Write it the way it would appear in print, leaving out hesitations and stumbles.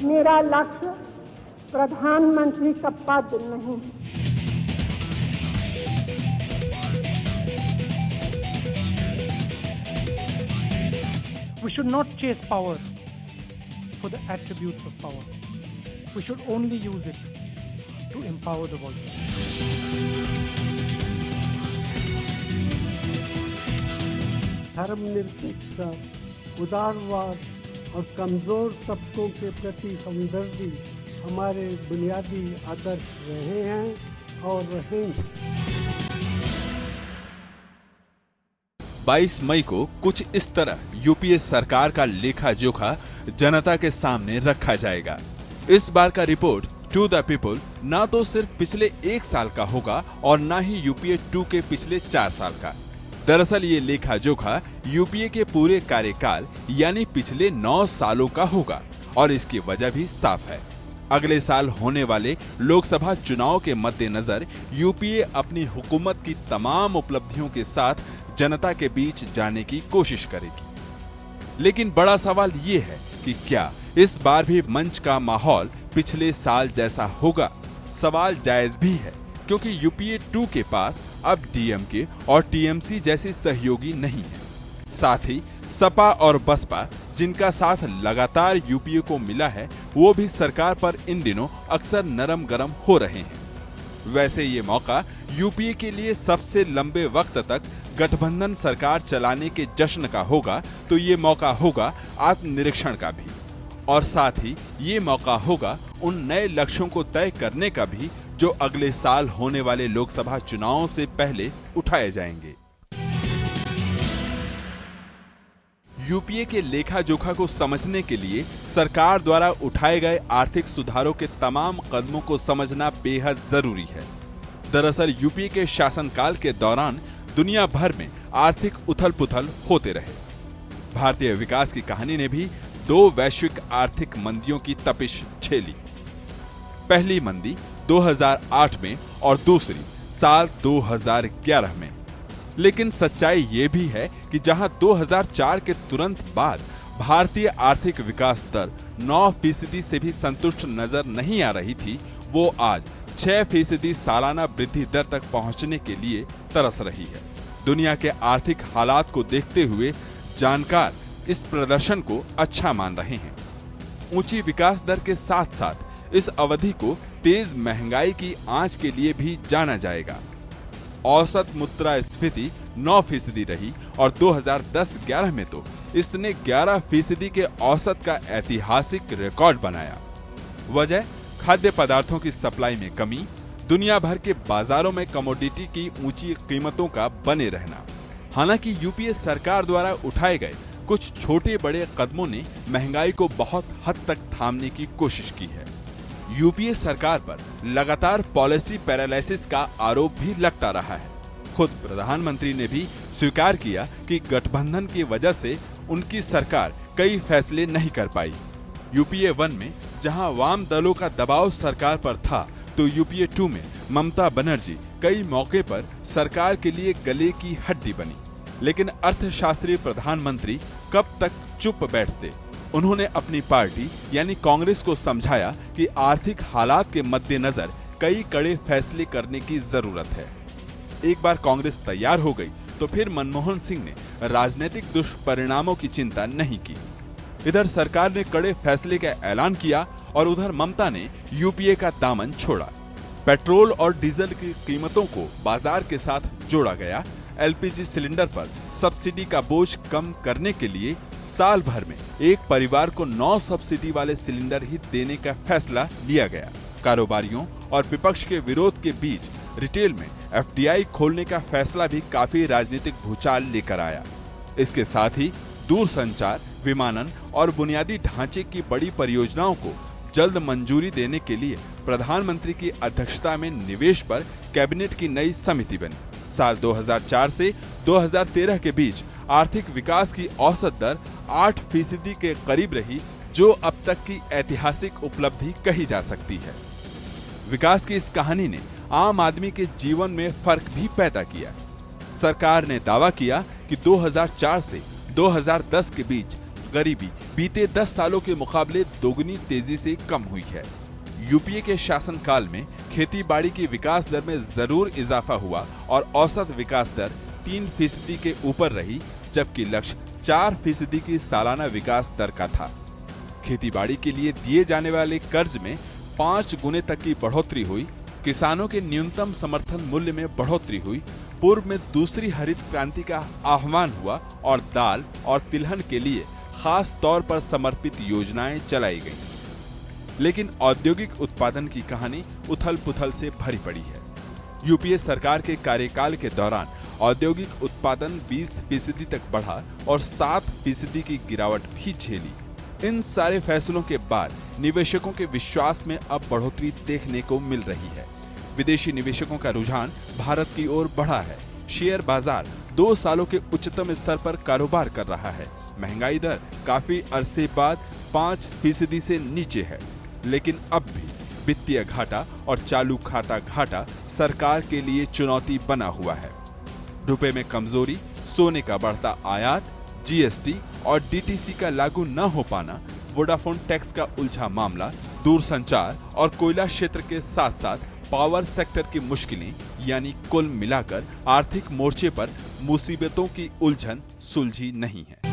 मेरा लक्ष्य प्रधानमंत्री का पद नहीं। We should not chase power for the attributes of power. We should only use it to empower the voices. धर्मनिरपेक्षता, उदारवाद और कमजोर तबकों के प्रति हमदर्दी हमारे बुनियादी आदर्श रहे हैं और रहेंगे। 22 मई को कुछ इस तरह यूपीए सरकार का लेखा जोखा जनता के सामने रखा जाएगा। इस बार का रिपोर्ट टू द पीपल ना तो सिर्फ पिछले 1 साल का होगा और ना ही यूपीए 2 के पिछले 4 साल का। दरअसल ये लेखा जोखा यूपीए के पूरे कार्यकाल यानी पिछले 9 सालों का होगा और इसकी वजह भी साफ है। अगले साल होने वाले लोकसभा चुनाव के मद्देनजर यूपीए अपनी हुकूमत की तमाम उपलब्धियों के साथ जनता के बीच जाने की कोशिश करेगी। लेकिन बड़ा सवाल ये है कि क्या इस बार भी मंच का माहौल पिछले साल जैसा होगा? सवाल जायज भी है क्योंकि यूपीए 2 के पास अब डीएमके और टीएमसी जैसे सहयोगी नहीं है। साथ ही सपा और बसपा जिनका साथ लगातार यूपीए को मिला है वो भी सरकार पर इन दिनों अक्सर नरम गरम हो रहे हैं। वैसे ये मौका यूपीए के लिए सबसे लंबे वक्त तक गठबंधन सरकार चलाने के जश्न का होगा तो ये मौका होगा आत्मनिरीक्षण का भी और साथ ही ये मौका होगा उन नए लक्ष्यों को तय करने का भी जो अगले साल होने वाले लोकसभा चुनावों से पहले उठाए जाएंगे। यूपीए के लेखा जोखा को समझने के लिए सरकार द्वारा उठाए गए आर्थिक सुधारों के तमाम कदमों को समझना बेहद जरूरी है। दरअसल यूपीए के शासनकाल के दौरान दुनिया भर में आर्थिक उथल-पुथल होते रहे। भारतीय विकास की कहानी ने भी 2 वैश्विक आर्थिक मंदियों की तपिश झेली। पहली मंदी 2008 में और दूसरी साल 2011 में। लेकिन सच्चाई ये भी है कि जहां 2004 के तुरंत बाद भारतीय आर्थिक विकास दर 9% से भी संतुष्ट नजर नहीं आ रही थी, वो आज 6% सालाना वृद्धि दर तक पहुंचने के लिए तरस रही है। दुनिया के आर्थिक हालात को देखते हुए जानकार इस प्रदर्शन को अच्छा मान रहे हैं। ऊंची विकास दर के साथ साथ इस अवधि को तेज महंगाई की आंच के लिए भी जाना जाएगा। औसत मुद्रास्फीति 9% रही और 2010-11 में तो इसने 11% के औसत का ऐतिहासिक रिकॉर्ड बनाया। वजह खाद्य पदार्थों की सप्लाई में कमी, दुनिया भर के बाजारों में कमोडिटी की ऊंची कीमतों का बने रहना। हालांकि यूपीए सरकार द्वारा उठाए गए कुछ छोटे बड़े कदमों ने महंगाई को बहुत हद तक थामने की कोशिश की है। यूपीए सरकार पर लगातार पॉलिसी पैरालिसिस का आरोप भी लगता रहा है। खुद प्रधानमंत्री ने भी स्वीकार किया कि गठबंधन की वजह से उनकी सरकार कई फैसले नहीं कर पाई। यूपीए 1 में जहां वाम दलों का दबाव सरकार पर था, तो यूपीए 2 में ममता बनर्जी कई मौके पर सरकार के लिए गले की हड्डी बनी। लेकिन अर्थशास्त्री प्रधानमंत्री कब तक चुप बैठते? उन्होंने अपनी पार्टी यानी कांग्रेस को समझाया कि आर्थिक हालात के मद्देनजर कई कड़े फैसले करने की जरूरत है। एक बार कांग्रेस तैयार हो गई तो फिर मनमोहन सिंह ने राजनीतिक दुष्परिणामों की चिंता नहीं की। इधर सरकार ने कड़े फैसले का ऐलान किया और उधर ममता ने यूपीए का दामन छोड़ा। पेट्रोल और डीजल की कीमतों को बाजार के साथ जोड़ा गया। एलपीजी सिलेंडर पर सब्सिडी का बोझ कम करने के लिए साल भर में एक परिवार को 9 सब्सिडी वाले सिलेंडर ही देने का फैसला लिया गया। कारोबारियों और विपक्ष के विरोध के बीच रिटेल में एफडीआई खोलने का फैसला भी काफी राजनीतिक भूचाल लेकर आया। इसके साथ ही दूरसंचार, विमानन और बुनियादी ढांचे की बड़ी परियोजनाओं को जल्द मंजूरी देने के लिए प्रधानमंत्री की अध्यक्षता में निवेश पर कैबिनेट की नई समिति बनी। साल 2004 से 2013 के बीच आर्थिक विकास की औसत दर 8% के करीब रही, जो अब तक की ऐतिहासिक उपलब्धि कही जा सकती है। विकास की इस कहानी ने आम आदमी के जीवन में फर्क भी पैदा किया। सरकार ने दावा किया कि 2004 से 2010 के बीच गरीबी बीते 10 सालों के मुकाबले दोगुनी तेजी से कम हुई है। यूपीए के शासनकाल में खेती बाड़ी की विकास दर में जरूर इजाफा हुआ और औसत विकास दर 3% के ऊपर रही, जबकि लक्ष्य 4% की सालाना विकास दर का था। खेती बाड़ी के लिए दिए जाने वाले कर्ज में 5 गुने तक की बढ़ोतरी हुई। किसानों के न्यूनतम समर्थन मूल्य में बढ़ोतरी हुई। पूर्व में दूसरी हरित क्रांति का आह्वान हुआ और दाल और तिलहन के लिए खास तौर पर समर्पित योजनाएं चलाई गईं। लेकिन औद्योगिक उत्पादन की कहानी उथल-पुथल से भरी पड़ी है। यूपीए सरकार के कार्यकाल के दौरान औद्योगिक उत्पादन 20% तक बढ़ा और 7% की गिरावट भी झेली। इन सारे फैसलों के बाद निवेशकों के विश्वास में अब बढ़ोतरी देखने को मिल रही है। विदेशी निवेशकों का रुझान भारत की ओर बढ़ा है। शेयर बाजार 2 सालों के उच्चतम स्तर पर कारोबार कर रहा है। महंगाई दर काफी अरसे बाद 5% से नीचे है, लेकिन अब भी वित्तीय घाटा और चालू खाता घाटा सरकार के लिए चुनौती बना हुआ है। रुपए में कमजोरी, सोने का बढ़ता आयात, जीएसटी और डीटीसी का लागू न हो पाना, वोडाफोन टैक्स का उलझा मामला, दूरसंचार और कोयला क्षेत्र के साथ साथ पावर सेक्टर की मुश्किलें, यानी कुल मिलाकर आर्थिक मोर्चे पर मुसीबतों की उलझन सुलझी नहीं है।